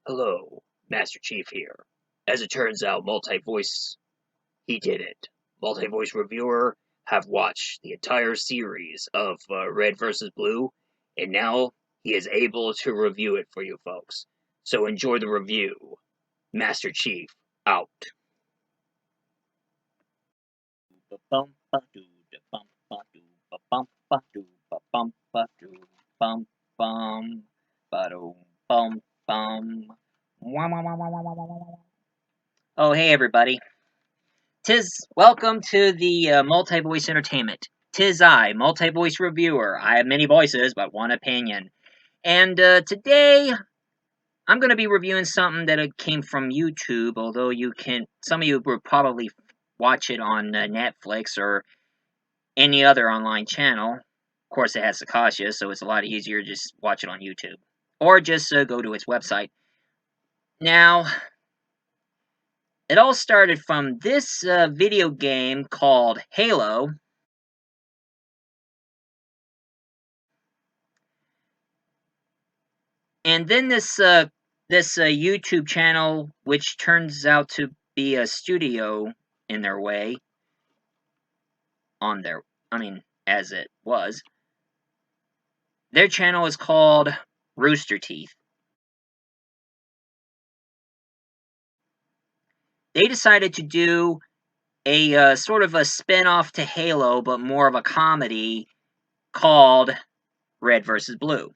Hello, Master Chief here. As it turns out, Multi-Voice, he did it. Multi-Voice Reviewer have watched the entire series of Red vs. Blue, and now he is able to review it for you folks. So enjoy the review. Master Chief, out. Oh, hey everybody. Welcome to the Multi-Voice Entertainment. Tis I, Multi-Voice Reviewer. I have many voices, but one opinion. And today, I'm going to be reviewing something that came from YouTube, although some of you will probably watch it on Netflix or any other online channel. Of course, it has to cost you, so it's a lot easier to just watch it on YouTube. Or just go to its website. Now, it all started from this video game called Halo. And then this YouTube channel, which turns out to be a studio in their way, as it was, their channel is called Rooster Teeth. They decided to do a sort of a spin-off to Halo, but more of a comedy called Red vs. Blue.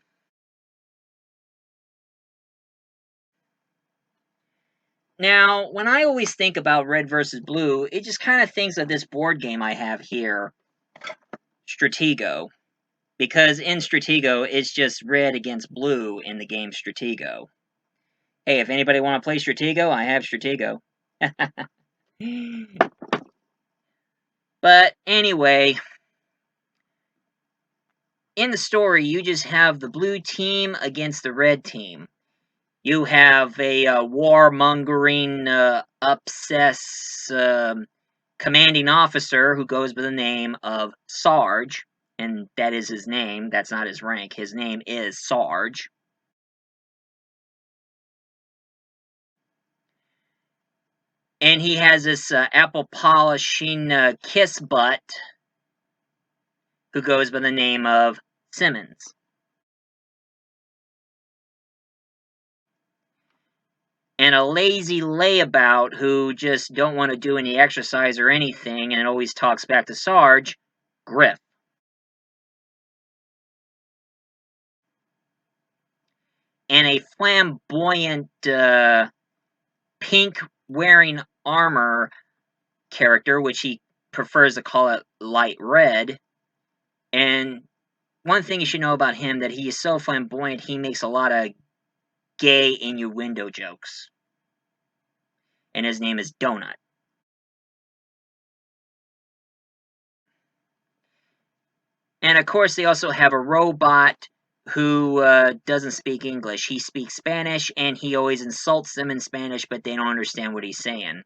Now, when I always think about Red vs. Blue, it just kind of thinks of this board game I have here, Stratego. Because in Stratego, it's just red against blue in the game Stratego. Hey, if anybody want to play Stratego, I have Stratego. But anyway, in the story, you just have the blue team against the red team. You have a warmongering, obsessed commanding officer who goes by the name of Sarge, and that is his name. That's not his rank. His name is Sarge. And he has this apple polishing kiss butt who goes by the name of Simmons. And a lazy layabout who just don't want to do any exercise or anything and always talks back to Sarge, Griff. And a flamboyant pink wearing armor character, which he prefers to call it light red. And one thing you should know about him, that he is so flamboyant, he makes a lot of gay innuendo jokes. And his name is Donut. And of course, they also have a robot who doesn't speak English. He speaks Spanish, and he always insults them in Spanish, but they don't understand what he's saying.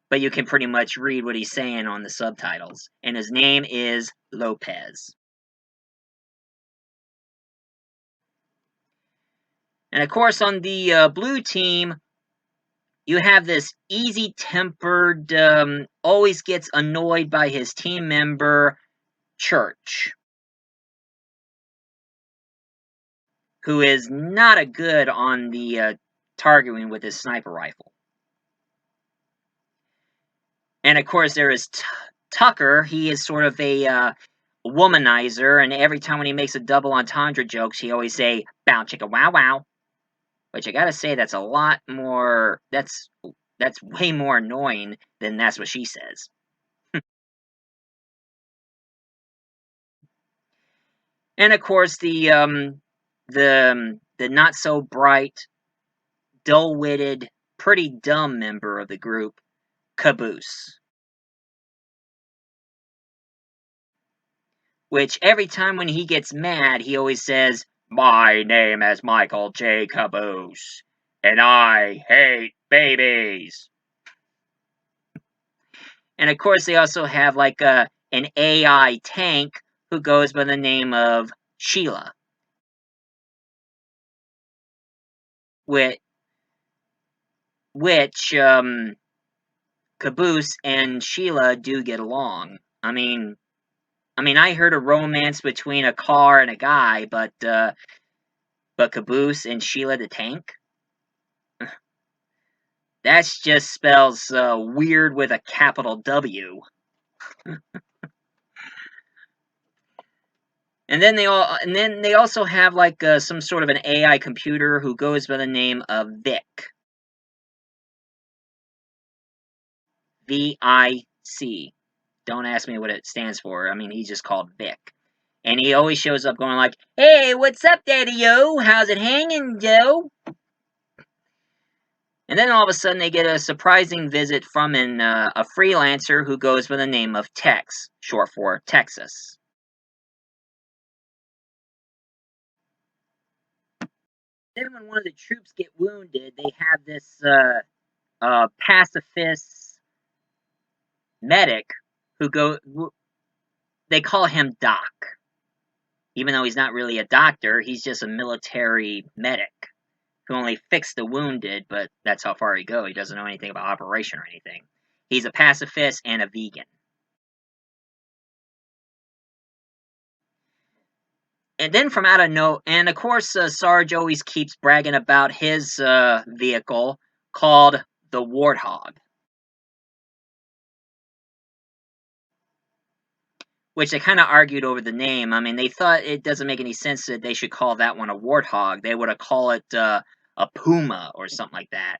But you can pretty much read what he's saying on the subtitles. And his name is Lopez. And of course, on the blue team, you have this easy-tempered, always gets annoyed by his team member, Church, who is not a good on the targeting with his sniper rifle. And of course, there is Tucker. He is sort of a womanizer, and every time when he makes a double entendre jokes, he always say, bow chicka wow wow. Which I gotta say, that's a lot more, that's way more annoying than that's what she says. And of course, the not so bright, dull-witted, pretty dumb member of the group, Caboose. Which every time when he gets mad, he always says, "My name is Michael J. Caboose, and I hate babies." And of course, they also have like an AI tank who goes by the name of Sheila. which, Caboose and Sheila do get along. I heard a romance between a car and a guy, but Caboose and Sheila the tank? That just spells, weird with a capital W. And then they also have, like, some sort of an AI computer who goes by the name of Vic. VIC. Don't ask me what it stands for. He's just called Vic. And he always shows up going like, "Hey, what's up, Daddy-O? How's it hanging, Joe?" And then all of a sudden they get a surprising visit from a freelancer who goes by the name of Tex, short for Texas. Then when one of the troops get wounded, they have this pacifist medic they call him Doc. Even though he's not really a doctor, he's just a military medic who only fixed the wounded, but that's how far he goes. He doesn't know anything about operation or anything. He's a pacifist and a vegan. And then from out of no, and of course, Sarge always keeps bragging about his vehicle called the Warthog, which they kind of argued over the name. They thought it doesn't make any sense that they should call that one a Warthog. They would have called it a Puma or something like that,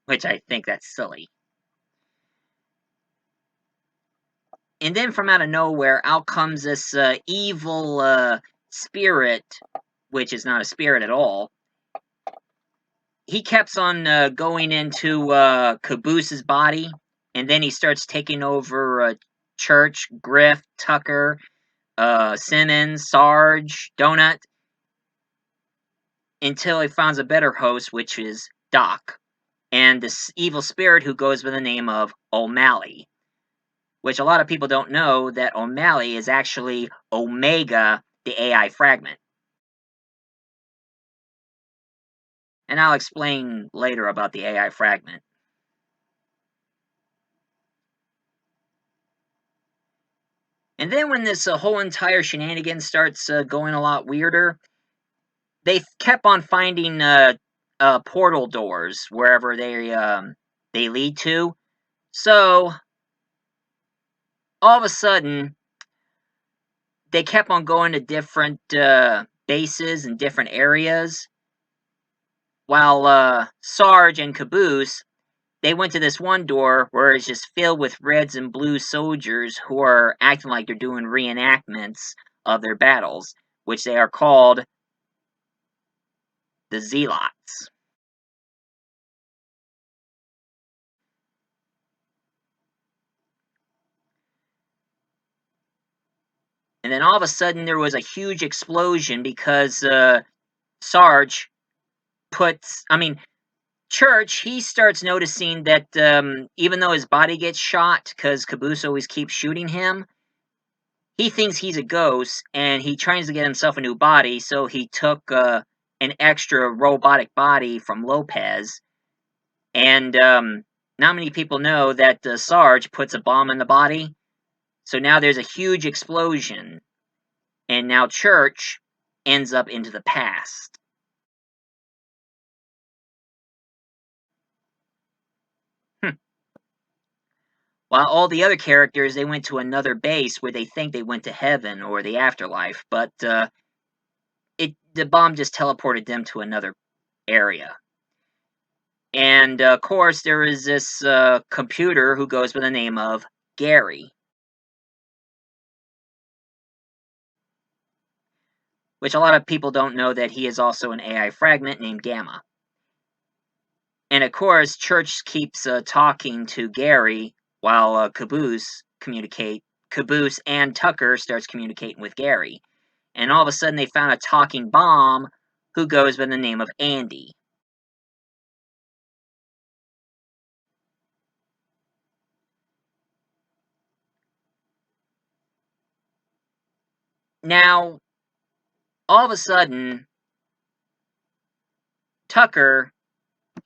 which I think that's silly. And then from out of nowhere, out comes this evil spirit, which is not a spirit at all. He keeps on going into Caboose's body, and then he starts taking over Church, Griff, Tucker, Simmons, Sarge, Donut, until he finds a better host, which is Doc, and this evil spirit who goes by the name of O'Malley. Which a lot of people don't know that O'Malley is actually Omega, the AI fragment. And I'll explain later about the AI fragment. And then when this whole entire shenanigan starts going a lot weirder, they kept on finding portal doors wherever they lead to. So all of a sudden, they kept on going to different bases and different areas, while Sarge and Caboose, they went to this one door where it's just filled with reds and blue soldiers who are acting like they're doing reenactments of their battles, which they are called the Zealots. And then all of a sudden there was a huge explosion because Sarge Church, he starts noticing that even though his body gets shot, because Caboose always keeps shooting him, he thinks he's a ghost, and he tries to get himself a new body, so he took an extra robotic body from Lopez, and not many people know that Sarge puts a bomb in the body, so now there's a huge explosion, and now Church ends up into the past. While all the other characters, they went to another base where they think they went to heaven or the afterlife, but the bomb just teleported them to another area. And of course, there is this computer who goes by the name of Gary, which a lot of people don't know that he is also an AI fragment named Gamma. And of course, Church keeps talking to Gary while Caboose and Tucker starts communicating with Gary. And all of a sudden, they found a talking bomb who goes by the name of Andy. Now, all of a sudden, Tucker,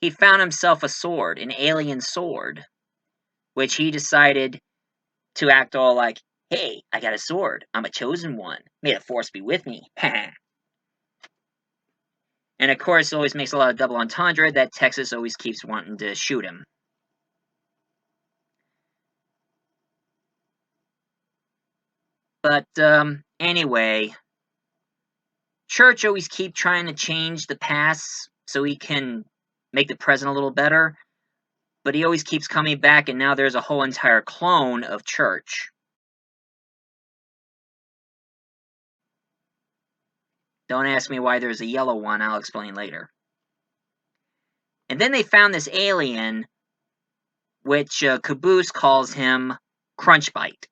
he found himself a sword, an alien sword, which he decided to act all like, hey, I got a sword. I'm a chosen one. May the force be with me. And of course, it always makes a lot of double entendre that Texas always keeps wanting to shoot him. But anyway, Church always keep trying to change the past so he can make the present a little better. But he always keeps coming back, and now there's a whole entire clone of Church. Don't ask me why there's a yellow one, I'll explain later. And then they found this alien, which Caboose calls him Crunchbite.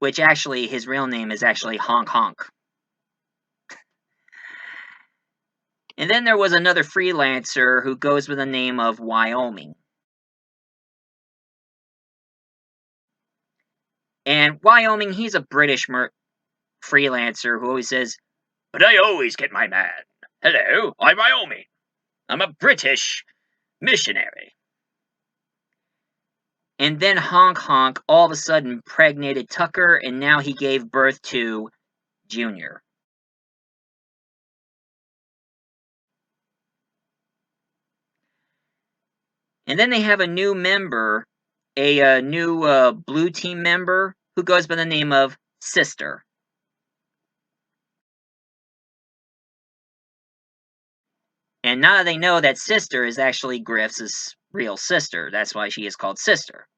Which actually, his real name is actually Honk Honk. And then there was another freelancer who goes by the name of Wyoming. And Wyoming, he's a British freelancer who always says, "But I always get my man. Hello, I'm Wyoming. I'm a British missionary." And then Honk Honk all of a sudden impregnated Tucker, and now he gave birth to Junior. And then they have a new member, a new blue team member, who goes by the name of Sister. And now they know that Sister is actually Griff's real sister. That's why she is called Sister.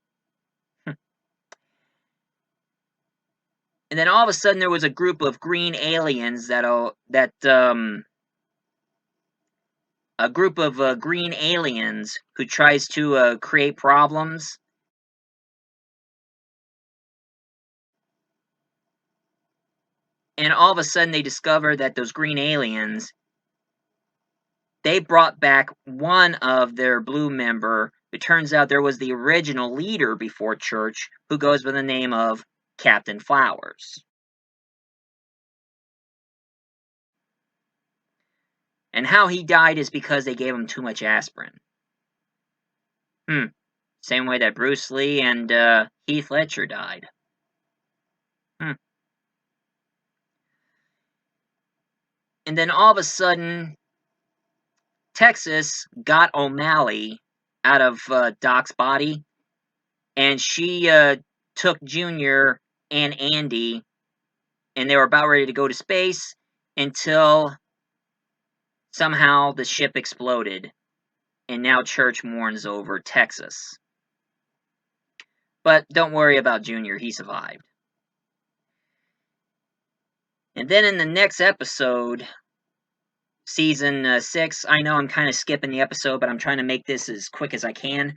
And then all of a sudden there was a group of green aliens a group of green aliens who tries to create problems. And all of a sudden they discover that those green aliens, they brought back one of their blue member. It turns out there was the original leader before Church, who goes by the name of Captain Flowers. And how he died is because they gave him too much aspirin. Same way that Bruce Lee and Heath Ledger died. And then all of a sudden, Texas got O'Malley out of Doc's body, and she took Junior and Andy, and they were about ready to go to space until somehow the ship exploded, and now Church mourns over Texas. But don't worry about Junior, he survived. And then in the next episode, Season 6, I know I'm kind of skipping the episode, but I'm trying to make this as quick as I can.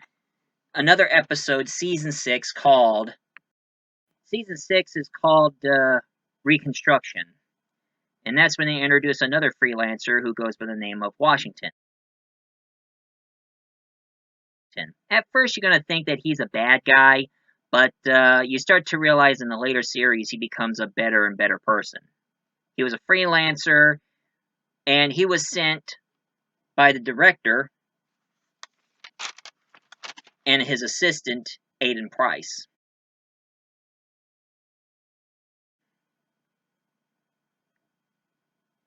Another episode, Season 6, called... Season 6 is called Reconstruction. And that's when they introduce another freelancer who goes by the name of Washington. At first, you're going to think that he's a bad guy, but you start to realize in the later series he becomes a better and better person. He was a freelancer, and he was sent by the director and his assistant, Aiden Price.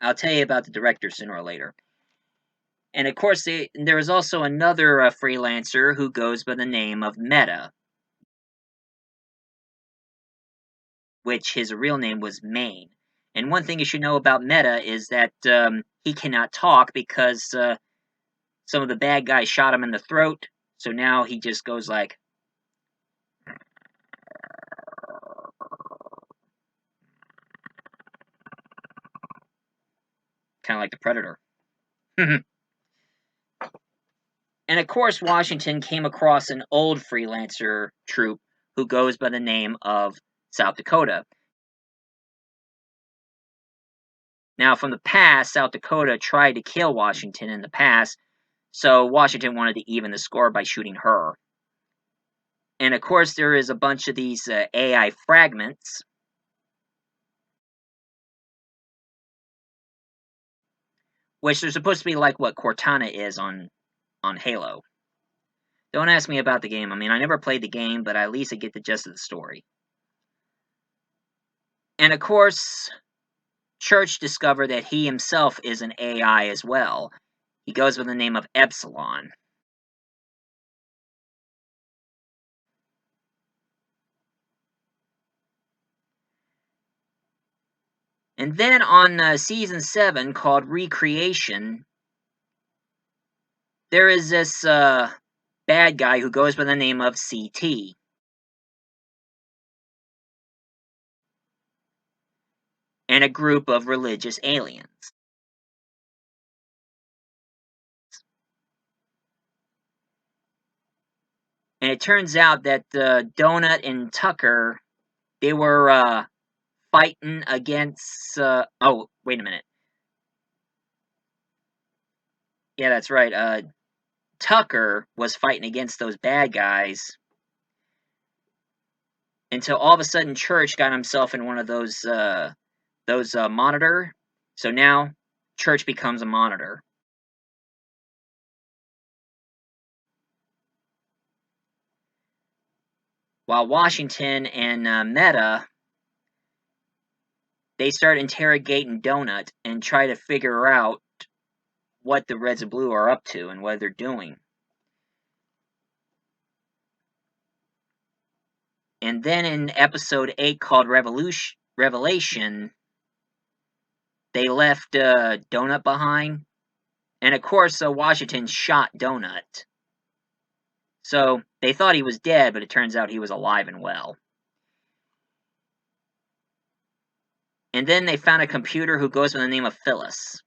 I'll tell you about the director sooner or later. And of course, there was also another freelancer who goes by the name of Meta, which his real name was Maine. And one thing you should know about Meta is that he cannot talk because some of the bad guys shot him in the throat, so now he just goes like... kind of like the Predator. And of course, Washington came across an old freelancer troupe who goes by the name of South Dakota. Now, from the past, South Dakota tried to kill Washington in the past, so Washington wanted to even the score by shooting her. And of course, there is a bunch of these AI fragments. which they're supposed to be like what Cortana is on Halo. Don't ask me about the game. I mean, I never played the game, but at least I get the gist of the story. And of course, Church discovered that he himself is an AI as well. He goes by the name of Epsilon. And then on Season 7, called Recreation, there is this bad guy who goes by the name of CT. And a group of religious aliens. And it turns out that Donut and Tucker, they were fighting against... oh, wait a minute. Yeah, that's right. Tucker was fighting against those bad guys until all of a sudden Church got himself in one of those monitor. So now Church becomes a monitor. While Washington and Meta, they start interrogating Donut and try to figure out what the Reds and Blue are up to and what they're doing. And then in episode 8 called Revelation, they left Donut behind. And of course, Washington shot Donut. So they thought he was dead, but it turns out he was alive and well. And then they found a computer who goes by the name of Phyllis.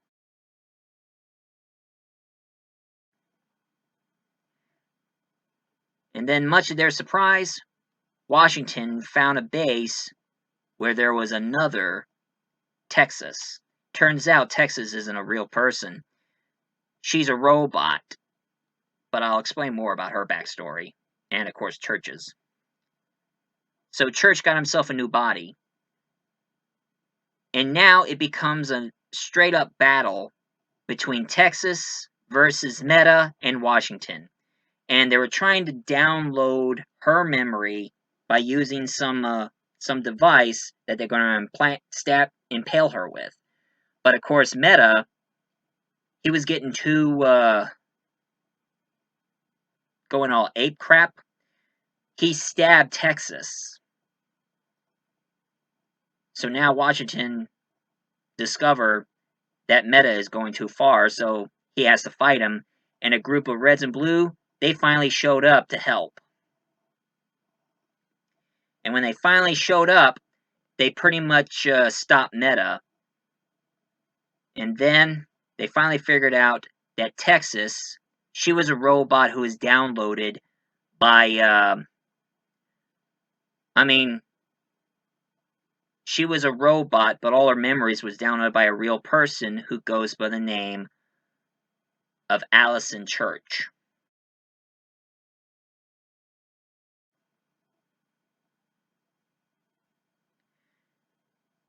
And then, much to their surprise, Washington found a base where there was another Texas. Turns out Texas isn't a real person. She's a robot. But I'll explain more about her backstory. And, of course, Church's. So Church got himself a new body. And now it becomes a straight-up battle between Texas versus Meta and Washington. And they were trying to download her memory by using some device that they're going to impale her with. But of course, Meta, he was getting too going all ape crap. He stabbed Texas. So now Washington discovered that Meta is going too far, so he has to fight him. And a group of Reds and Blue, they finally showed up to help. And when they finally showed up, they pretty much stopped Meta. And then they finally figured out that Texas, she was a robot who was downloaded by, she was a robot, but all her memories was downloaded by a real person who goes by the name of Allison Church.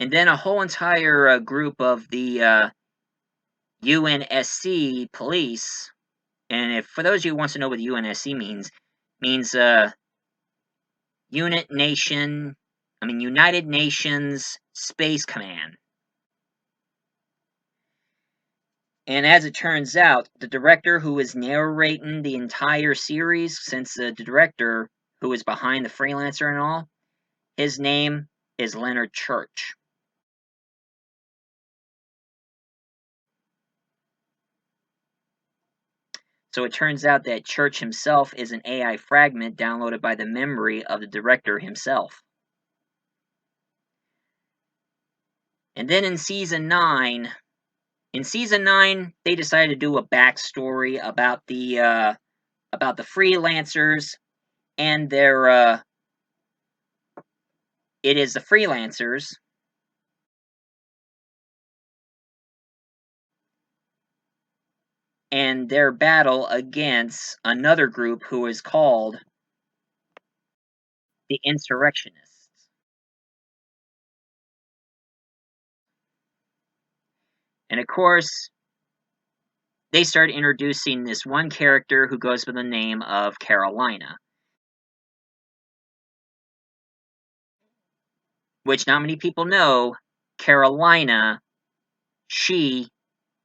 And then a whole entire group of the UNSC police, and if for those of you who wants to know what the UNSC means United Nations Space Command. And as it turns out, the director who is narrating the entire series, since the director who is behind the Freelancer and all, his name is Leonard Church. So it turns out that Church himself is an AI fragment downloaded by the memory of the director himself. And then in Season 9, they decided to do a backstory about the Freelancers and their, it is the Freelancers and their battle against another group who is called the Insurrectionists. And of course, they start introducing this one character who goes by the name of Carolina, which not many people know. Carolina, she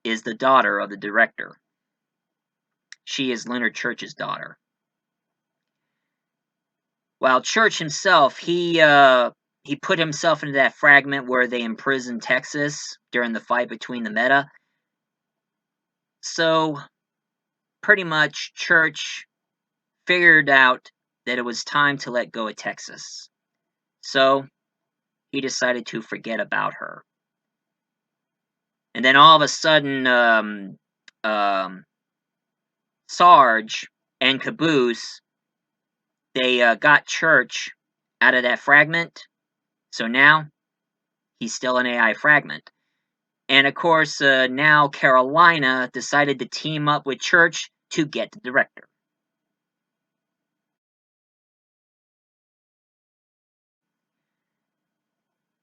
is the daughter of the director. She is Leonard Church's daughter. While Church himself, he put himself into that fragment where they imprisoned Texas during the fight between the Meta. So, pretty much, Church figured out that it was time to let go of Texas. So, he decided to forget about her. And then all of a sudden, Sarge and Caboose, they got Church out of that fragment. So now, he's still an AI fragment. And of course, now Carolina decided to team up with Church to get the director.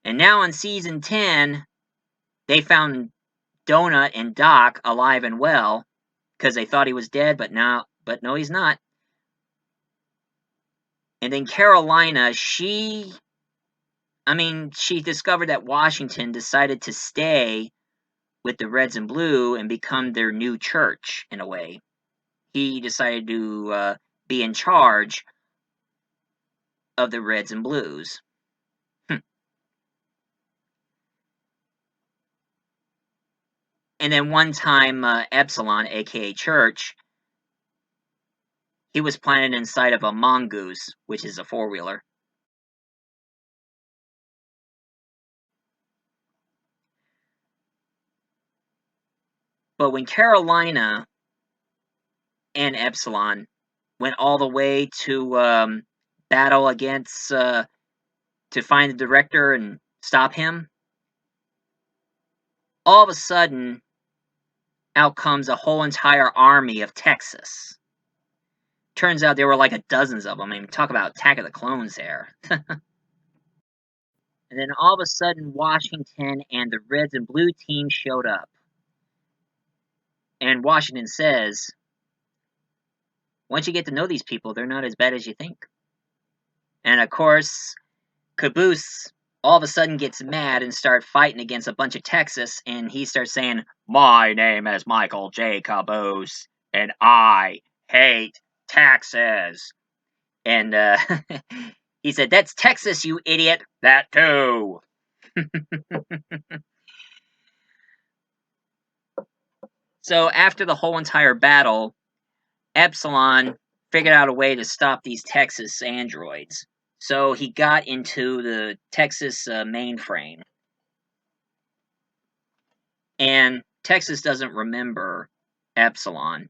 And now in season 10, they found Donut and Doc alive and well because they thought he was dead, but no, he's not. And then Carolina, she discovered that Washington decided to stay with the Reds and Blue and become their new Church in a way. He decided to be in charge of the Reds and Blues. And then one time, Epsilon, aka Church, he was planted inside of a mongoose, which is a four-wheeler. But when Carolina and Epsilon went all the way to battle against, to find the director and stop him, all of a sudden, out comes a whole entire army of Texas. Turns out there were like dozens of them. I mean, talk about Attack of the Clones there. And then all of a sudden, Washington and the Reds and Blue team showed up. And Washington says, once you get to know these people, they're not as bad as you think. And of course, Caboose all of a sudden gets mad and starts fighting against a bunch of Texas, and he starts saying, "My name is Michael J. Caboose, and I hate taxes." And he said, "That's Texas, you idiot." "That too." So after the whole entire battle, Epsilon figured out a way to stop these Texas androids. So he got into the Texas mainframe. And Texas doesn't remember Epsilon.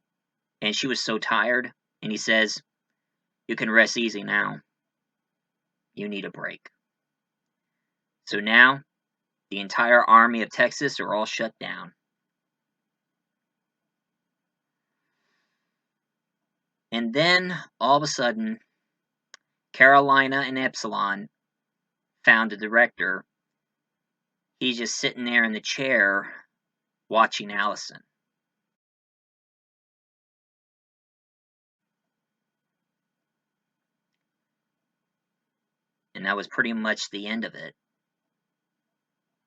And she was so tired. And he says, "You can rest easy now. You need a break." So now, the entire army of Texas are all shut down. And then, all of a sudden, Carolina and Epsilon found a director. He's just sitting there in the chair watching Allison. And that was pretty much the end of it.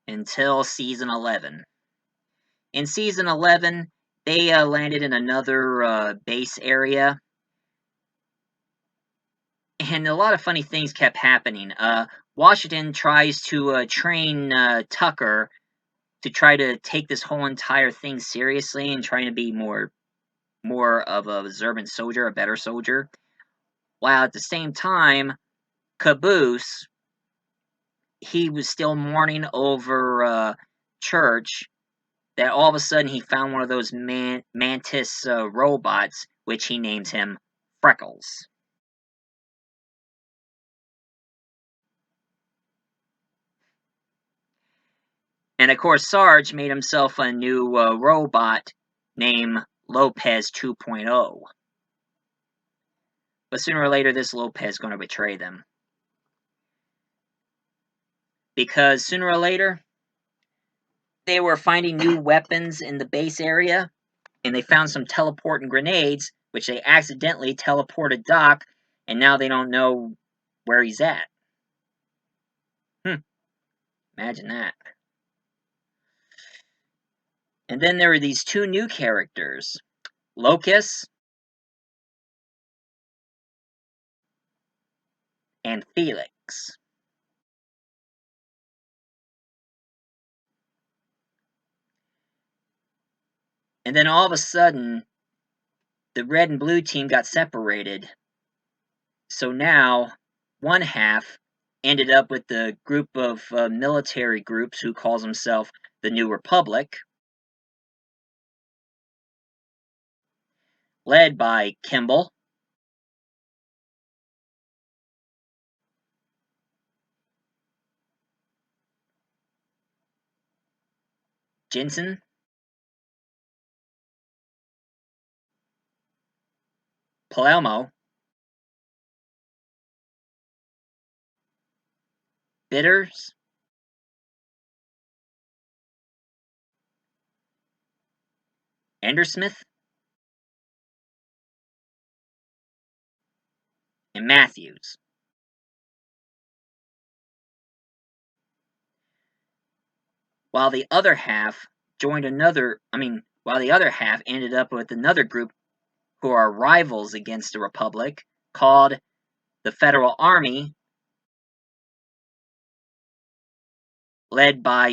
Until season 11. In season 11, they landed in another base area. And a lot of funny things kept happening. Washington tries to train Tucker to try to take this whole entire thing seriously and trying to be more of a observant soldier, a better soldier. While at the same time, Caboose, he was still mourning over Church, that all of a sudden he found one of those mantis robots, which he names him Freckles. And of course, Sarge made himself a new robot named Lopez 2.0. But sooner or later, this Lopez is going to betray them. Because sooner or later, they were finding new weapons in the base area. and they found some teleporting grenades, which they accidentally teleported Doc, and now they don't know where he's at. Imagine that. And then there were these two new characters, Locus and Felix. And then all of a sudden, the red and blue team got separated. So now, one half ended up with the group of military groups who calls himself the New Republic, led by Kimball, Jensen, Palermo, Bitters, Endersmith, and Matthews. While the other half while the other half ended up with another group who are rivals against the Republic called the Federal Army, led by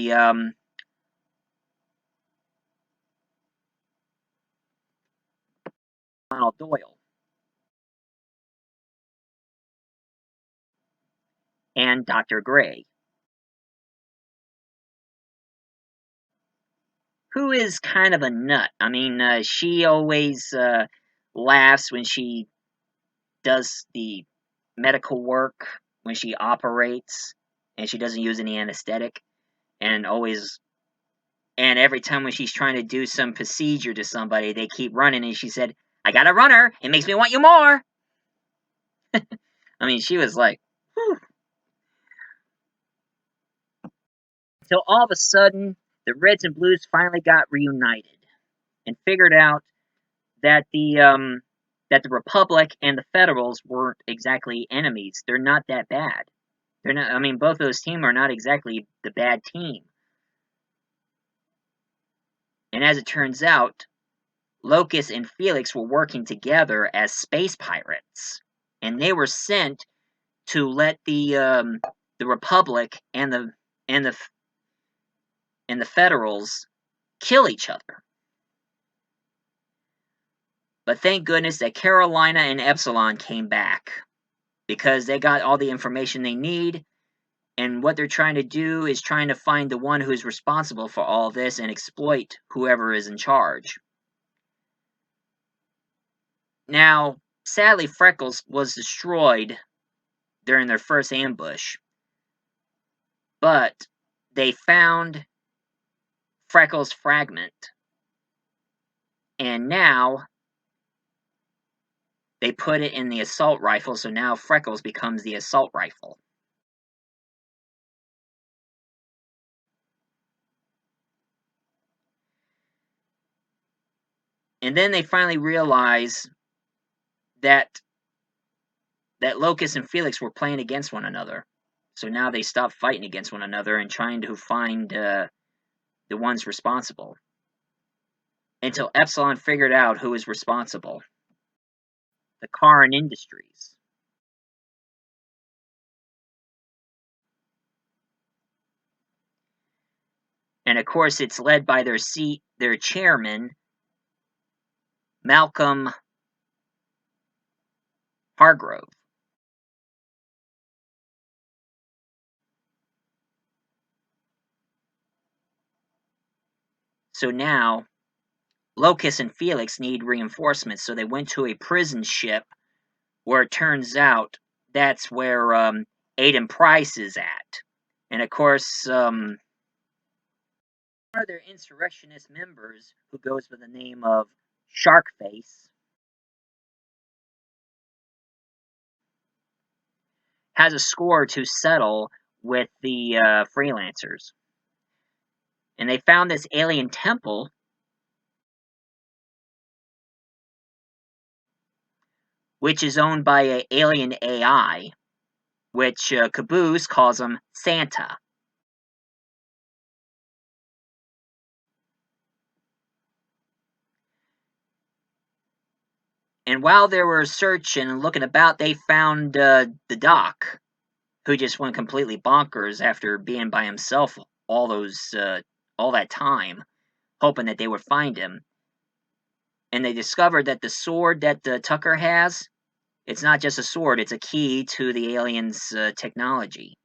Donald Doyle and Dr. Gray, who is kind of a nut. She always laughs when she does the medical work, when she operates, and she doesn't use any anesthetic, and every time when she's trying to do some procedure to somebody, they keep running, and she said, "I got a runner. It makes me want you more." She was like, whew. Until all of a sudden, the Reds and Blues finally got reunited and figured out that the Republic and the Federals weren't exactly enemies. They're not that bad. They're not. Both of those teams are not exactly the bad team. And as it turns out, Locus and Felix were working together as space pirates, and they were sent to let the Republic and the Federals kill each other. But thank goodness that Carolina and Epsilon came back, because they got all the information they need, and what they're trying to do is trying to find the one who's responsible for all this and exploit whoever is in charge. Now, sadly, Freckles was destroyed during their first ambush, but they found Freckles' fragment, and now they put it in the assault rifle, so now Freckles becomes the assault rifle. And then they finally realize that Locus and Felix were playing against one another. So now they stopped fighting against one another and trying to find the ones responsible. Until Epsilon figured out who was responsible. The Karin Industries. And of course, it's led by their chairman, Malcolm Hargrove. So now, Locus and Felix need reinforcements, so they went to a prison ship, where it turns out that's where Aiden Price is at. And of course, one of their insurrectionist members, who goes by the name of Sharkface, has a score to settle with the freelancers. And they found this alien temple which is owned by an alien AI, which Caboose calls him Santa. And while they were searching and looking about, they found the doc, who just went completely bonkers after being by himself all that time, hoping that they would find him. And they discovered that the sword that Tucker has, it's not just a sword, it's a key to the aliens' technology.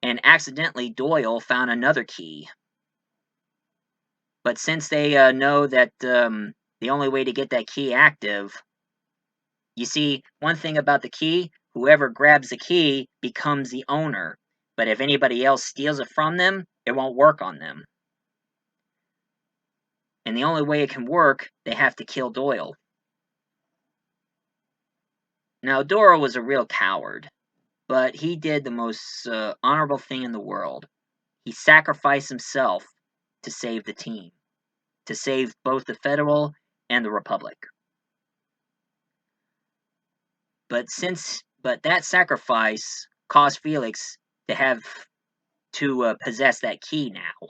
And accidentally, Doyle found another key. But since they know that the only way to get that key active, you see, one thing about the key, whoever grabs the key becomes the owner. But if anybody else steals it from them, it won't work on them. And the only way it can work, they have to kill Doyle. Now, Doyle was a real coward, but he did the most honorable thing in the world. He sacrificed himself to save the team, to save both the Federal and the Republic. But that sacrifice caused Felix to have to possess that key now.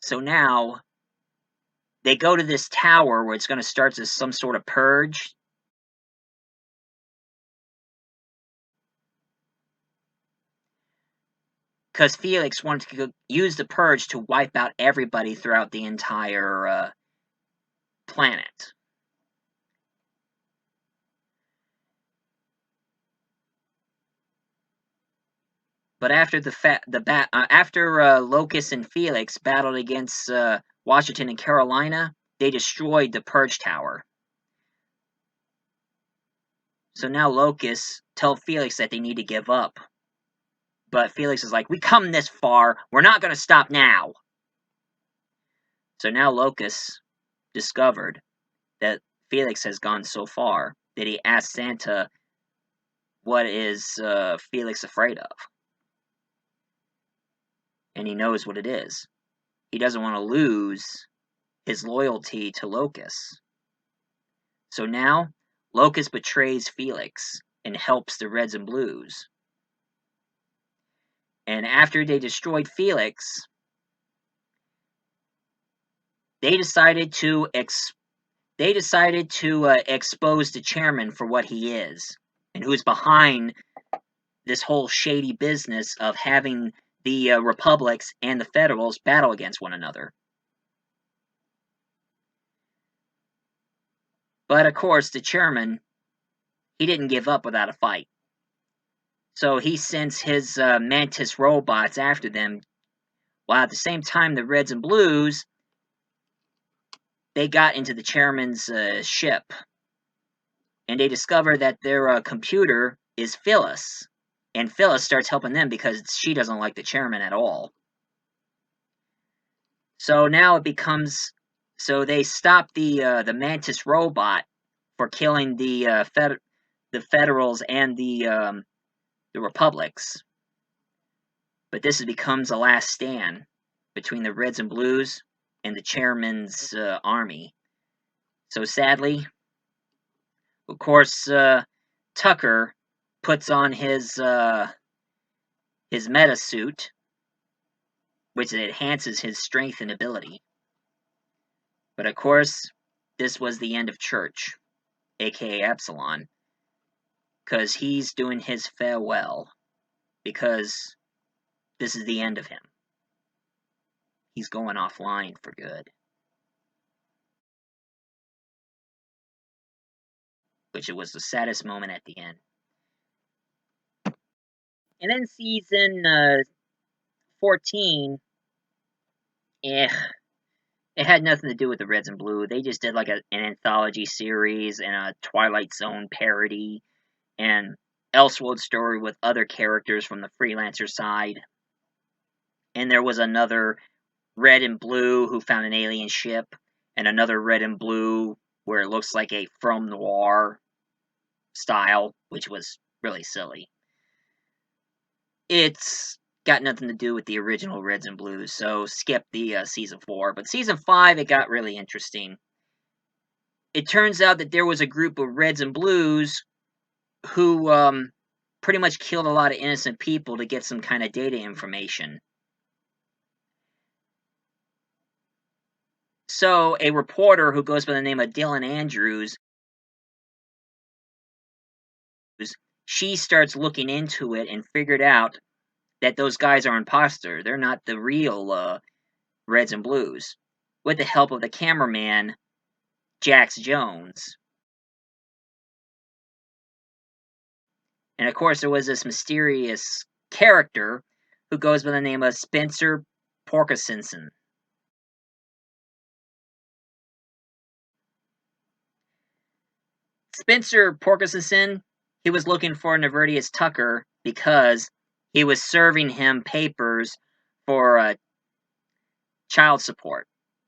So now they go to this tower where it's going to start as some sort of purge. Because Felix wanted to use the purge to wipe out everybody throughout the entire planet. But after Locus and Felix battled against Washington and Carolina, they destroyed the purge tower. So now Locus tells Felix that they need to give up. But Felix is like, we come this far, we're not going to stop now. So now Locus discovered that Felix has gone so far that he asked Santa, what is Felix afraid of? And he knows what it is. He doesn't want to lose his loyalty to Locus. So now, Locus betrays Felix and helps the Reds and Blues. And after they destroyed Felix, they decided to expose the chairman for what he is, and who's behind this whole shady business of having the Republics and the Federals battle against one another. But of course, the chairman, he didn't give up without a fight. So he sends his Mantis robots after them, while at the same time the Reds and Blues, they got into the chairman's ship. And they discover that their computer is Phyllis. And Phyllis starts helping them because she doesn't like the chairman at all. So now it becomes... So they stop the Mantis robot for killing the Federals and the Republics. But this becomes a last stand between the Reds and Blues and the chairman's army. So sadly, of course, Tucker puts on his meta suit, which enhances his strength and ability. But of course, this was the end of Church, aka Epsilon, because he's doing his farewell, because this is the end of him. He's going offline for good. Which it was the saddest moment at the end. And then season 14, it had nothing to do with the Reds and Blue. They just did like an anthology series and a Twilight Zone parody and Elseworld story with other characters from the freelancer side. And there was another Red and Blue who found an alien ship, and another Red and Blue where it looks like a film noir style, which was really silly. It's got nothing to do with the original Reds and Blues, so skip the season 4. But season 5, it got really interesting. it turns out that there was a group of Reds and Blues who pretty much killed a lot of innocent people to get some kind of data information. So a reporter who goes by the name of Dylan Andrews, she starts looking into it and figured out that those guys are imposters. They're not the real Reds and Blues. With the help of the cameraman, Jax Jones. And of course, there was this mysterious character who goes by the name of Spencer Porkesinson. Spencer Porkesinson, he was looking for Nevertius Tucker because he was serving him papers for child support.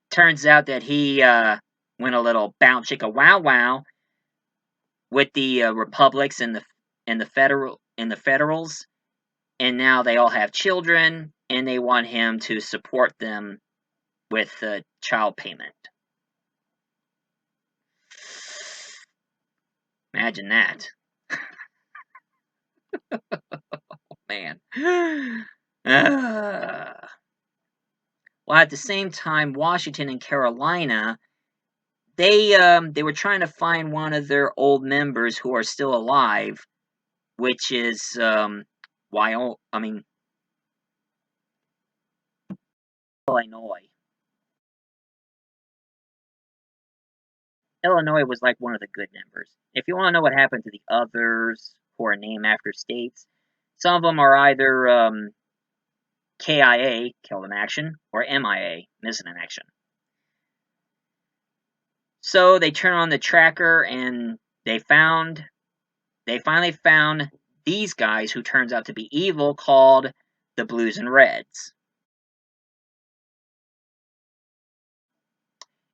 Turns out that he went a little bounce chicka wow wow with the Republics and the Federals, and now they all have children, and they want him to support them with child payment. Imagine that. Man. Well, at the same time, Washington and Carolina, they were trying to find one of their old members who are still alive, which is Illinois. Illinois was like one of the good members. If you want to know what happened to the others who are named after states, some of them are either KIA, killed in action, or MIA, missing in action. So they turn on the tracker and they finally found these guys who turns out to be evil, called the Blues and Reds.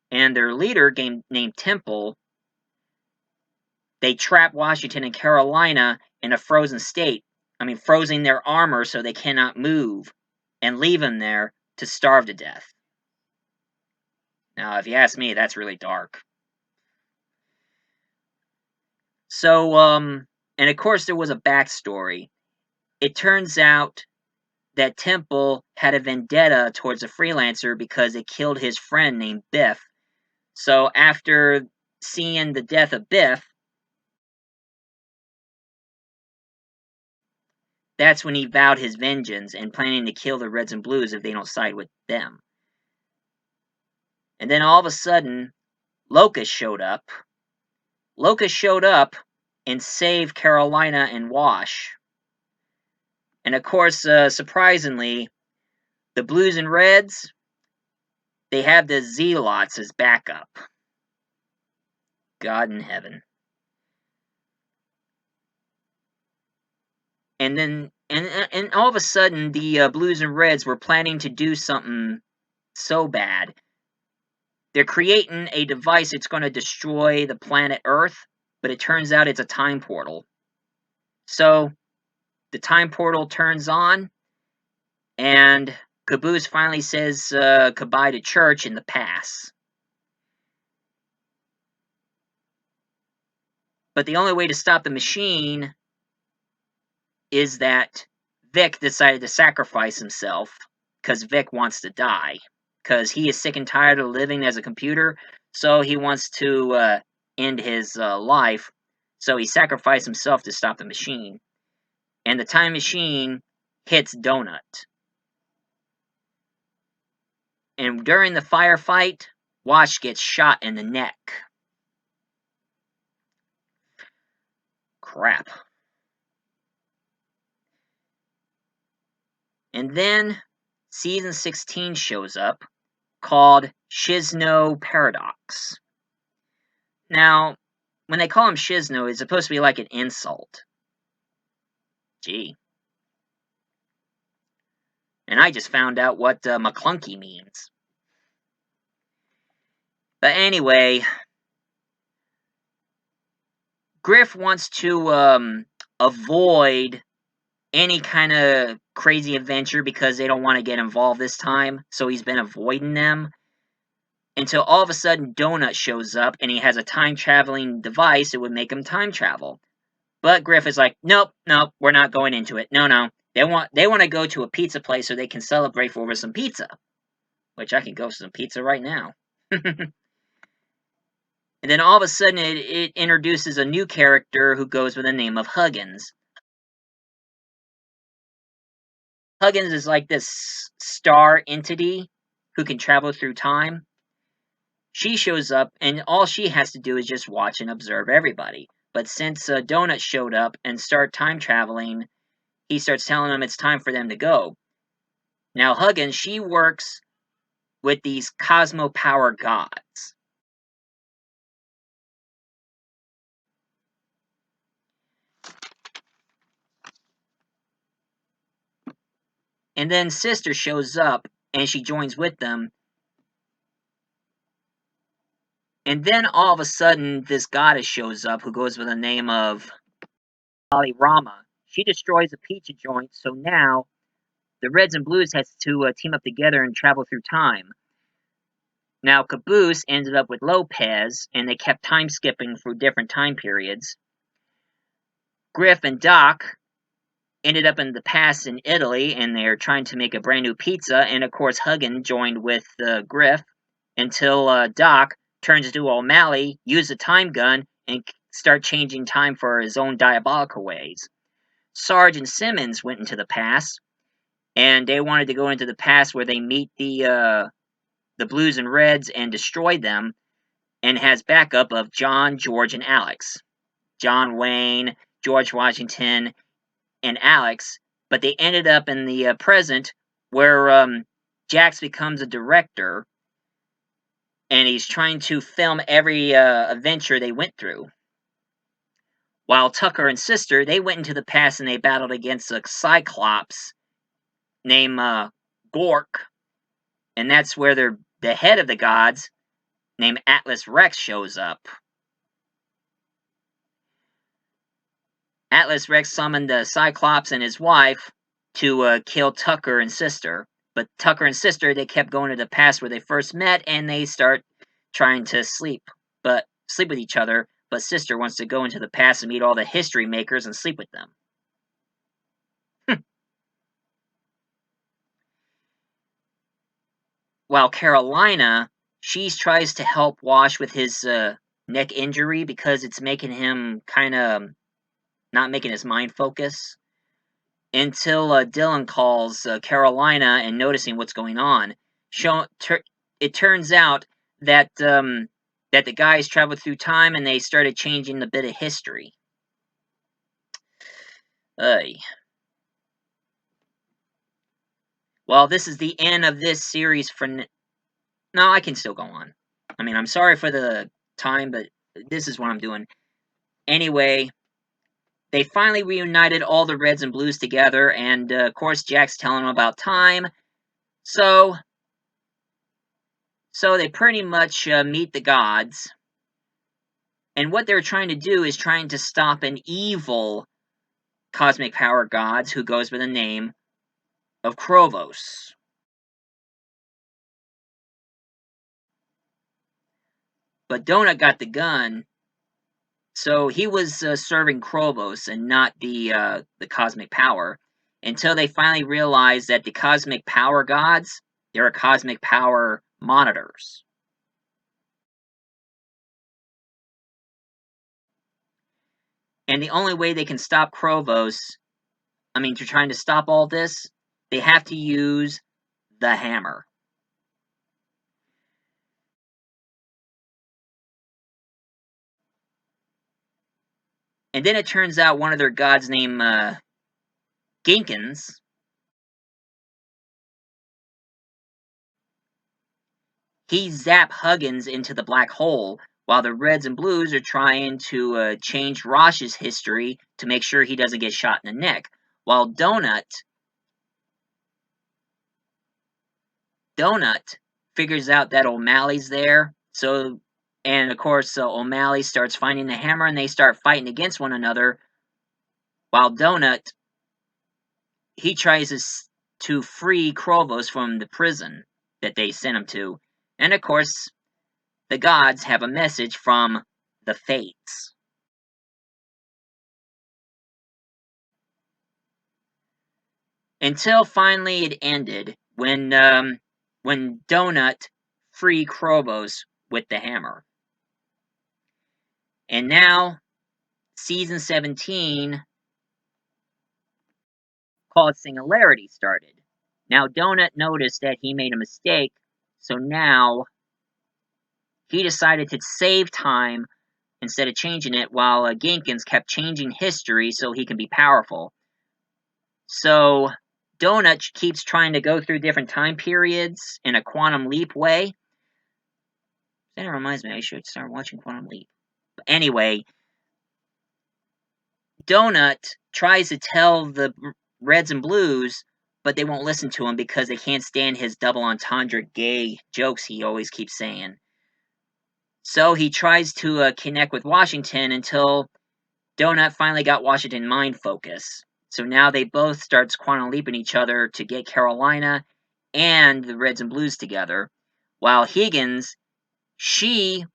And their leader, named Temple, they trap Washington and Carolina in a frozen state. Frozen their armor so they cannot move, and leave them there to starve to death. Now, if you ask me, that's really dark. So, and of course there was a backstory. It turns out that Temple had a vendetta towards a freelancer because it killed his friend named Biff. So after seeing the death of Biff, that's when he vowed his vengeance and planning to kill the Reds and Blues if they don't side with them. And then all of a sudden, Locust showed up. Locust showed up and saved Carolina and Wash. And of course, surprisingly, the Blues and Reds, they have the Zealots as backup. God in heaven. And then, and all of a sudden, the Blues and Reds were planning to do something so bad. They're creating a device that's going to destroy the planet Earth, but it turns out it's a time portal. So, the time portal turns on, and Caboose finally says goodbye to Church in the pass. But the only way to stop the machine is that Vic decided to sacrifice himself because Vic wants to die. Because he is sick and tired of living as a computer, so he wants to end his life. So he sacrificed himself to stop the machine. And the time machine hits Donut. And during the firefight, Wash gets shot in the neck. Crap. And then Season 16 shows up, called Shizno Paradox. Now, when they call him Shizno, it's supposed to be like an insult. Gee. And I just found out what McClunky means. But anyway, Griff wants to avoid any kind of crazy adventure because they don't want to get involved this time, so he's been avoiding them. until all of a sudden Donut shows up and he has a time-traveling device that would make him time travel. But Griff is like, nope, we're not going into it. No. They want to go to a pizza place so they can celebrate over some pizza. Which I can go for some pizza right now. And then all of a sudden it introduces a new character who goes with the name of Huggins. Huggins is like this star entity who can travel through time. She shows up, and all she has to do is just watch and observe everybody. But since Donut showed up and start time traveling, he starts telling them it's time for them to go. Now, Huggins, she works with these Cosmo Power gods. And then Sister shows up, and she joins with them. And then all of a sudden, this goddess shows up who goes by the name of Ali Rama. She destroys a pizza joint, so now the Reds and Blues has to team up together and travel through time. Now, Caboose ended up with Lopez, and they kept time skipping through different time periods. Griff and Doc ended up in the past in Italy, and they're trying to make a brand new pizza, and of course Huggins joined with Griff until Doc turns to O'Malley, use a time gun, and start changing time for his own diabolical ways. Sarge and Simmons went into the past, and they wanted to go into the past where they meet the Blues and Reds and destroy them, and has backup of John, George, and Alex. John Wayne, George Washington, and Alex, but they ended up in the present where Jax becomes a director, and he's trying to film every adventure they went through. While Tucker and Sister, they went into the past and they battled against a Cyclops named Gork, and that's where the head of the gods, named Atlas Rex, shows up. Atlas Rex summoned the Cyclops and his wife to kill Tucker and Sister, but Tucker and Sister, they kept going to the past where they first met, and they start trying to sleep with each other, but Sister wants to go into the past and meet all the history makers and sleep with them. While Carolina, she tries to help Wash with his neck injury because it's making him kind of not making his mind focus. Until Dylan calls Carolina and noticing what's going on. It turns out that that the guys traveled through time and they started changing a bit of history. Well, this is the end of this series for... No, I can still go on. I mean, I'm sorry for the time, but this is what I'm doing. Anyway, they finally reunited all the Reds and Blues together, and of course Jack's telling them about time. So they pretty much meet the gods. And what they're trying to do is trying to stop an evil cosmic power god who goes by the name of Krovos. But Donut got the gun, so he was serving Krovos and not the cosmic power, until they finally realized that the cosmic power gods, they're cosmic power monitors. And the only way they can stop Krovos, they're trying to stop all this, they have to use the hammer. And then it turns out one of their gods named Ginkins, he zapped Huggins into the black hole, while the Reds and Blues are trying to change Rosh's history to make sure he doesn't get shot in the neck. While Donut figures out that O'Malley's there, and of course O'Malley starts finding the hammer and they start fighting against one another, while Donut, he tries to free Krovos from the prison that they sent him to. And of course, the gods have a message from the Fates. Until finally it ended when Donut freed Krobos with the hammer. And now, season 17, called Singularity, started. Now Donut noticed that he made a mistake, so now he decided to save time instead of changing it, while Ginkins kept changing history so he can be powerful. So Donut keeps trying to go through different time periods in a quantum leap way. That reminds me, I should start watching Quantum Leap. But anyway, Donut tries to tell the Reds and Blues, but they won't listen to him because they can't stand his double entendre gay jokes he always keeps saying. So he tries to connect with Washington until Donut finally got Washington mind focus. So now they both start quantum leaping each other to get Carolina and the Reds and Blues together, while Higgins, she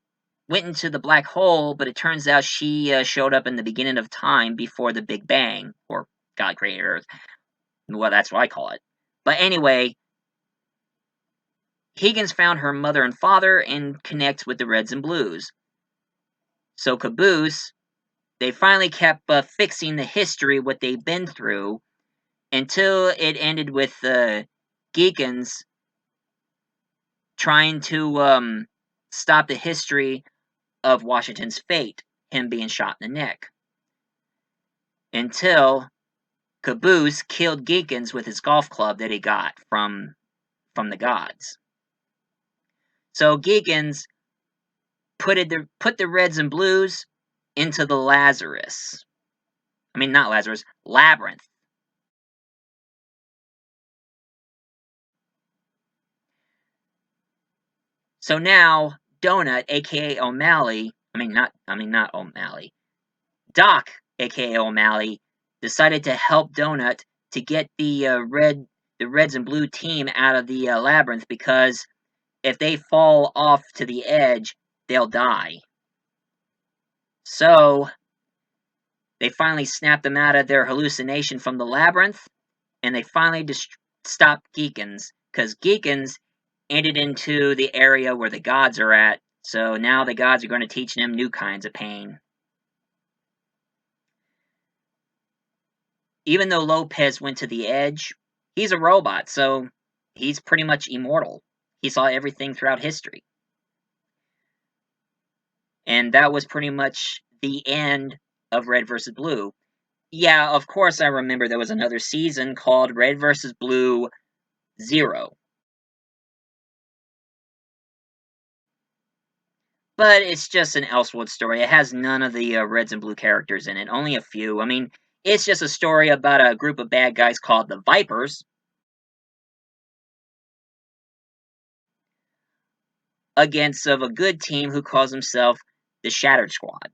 went into the black hole, but it turns out she showed up in the beginning of time before the Big Bang, or God created Earth. Well, that's what I call it. But anyway, Higgins found her mother and father and connects with the Reds and Blues. So Caboose, they finally kept fixing the history, what they've been through, until it ended with Geekins trying to stop the history of Washington's fate, him being shot in the neck. Until Caboose killed Geekins with his golf club that he got from the gods. So Geekins put the Reds and Blues into the Lazarus. I mean, not Lazarus, Labyrinth. So now Donut, aka O'Malley, not O'Malley. Doc, aka O'Malley, decided to help Donut to get the Reds and Blue team out of the labyrinth, because if they fall off to the edge, they'll die. So they finally snapped them out of their hallucination from the labyrinth, and they finally stopped Geekins, because Geekins entered into the area where the gods are at, so now the gods are going to teach them new kinds of pain. Even though Lopez went to the edge, he's a robot, so he's pretty much immortal. He saw everything throughout history. And that was pretty much the end of Red vs. Blue. Yeah, of course I remember there was another season called Red vs. Blue 0. But it's just an Elseworld story. It has none of the Reds and Blue characters in it, only a few. I mean, it's just a story about a group of bad guys called the Vipers against of a good team who calls himself the Shattered Squad.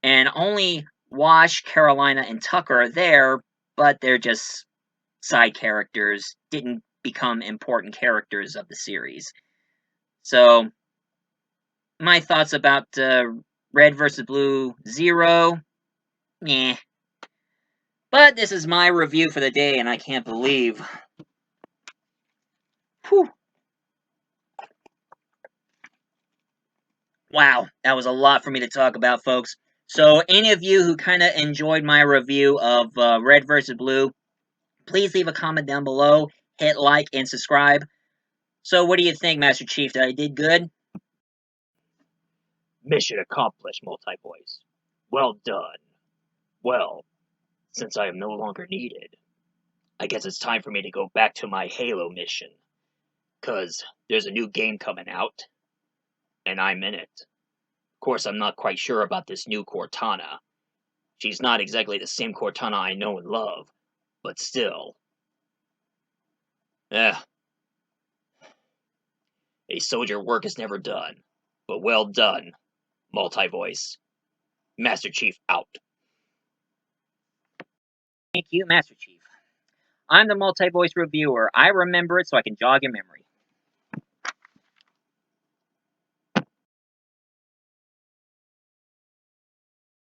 And only Wash, Carolina, and Tucker are there, but they're just side characters, didn't become important characters of the series. So, my thoughts about Red vs. Blue 0, meh. But this is my review for the day, and I can't believe. Whew. Wow, that was a lot for me to talk about, folks. So, any of you who kind of enjoyed my review of Red vs. Blue, please leave a comment down below, hit like, and subscribe. So, what do you think, Master Chief? That I did good? Mission accomplished, Multi-Voice. Well done. Well, since I am no longer needed, I guess it's time for me to go back to my Halo mission. 'Cause there's a new game coming out, and I'm in it. Of course, I'm not quite sure about this new Cortana. She's not exactly the same Cortana I know and love, but still. A soldier work is never done, but well done, Multi-Voice. Master Chief out. Thank you, Master Chief. I'm the multi-voice reviewer. I remember it so I can jog your memory.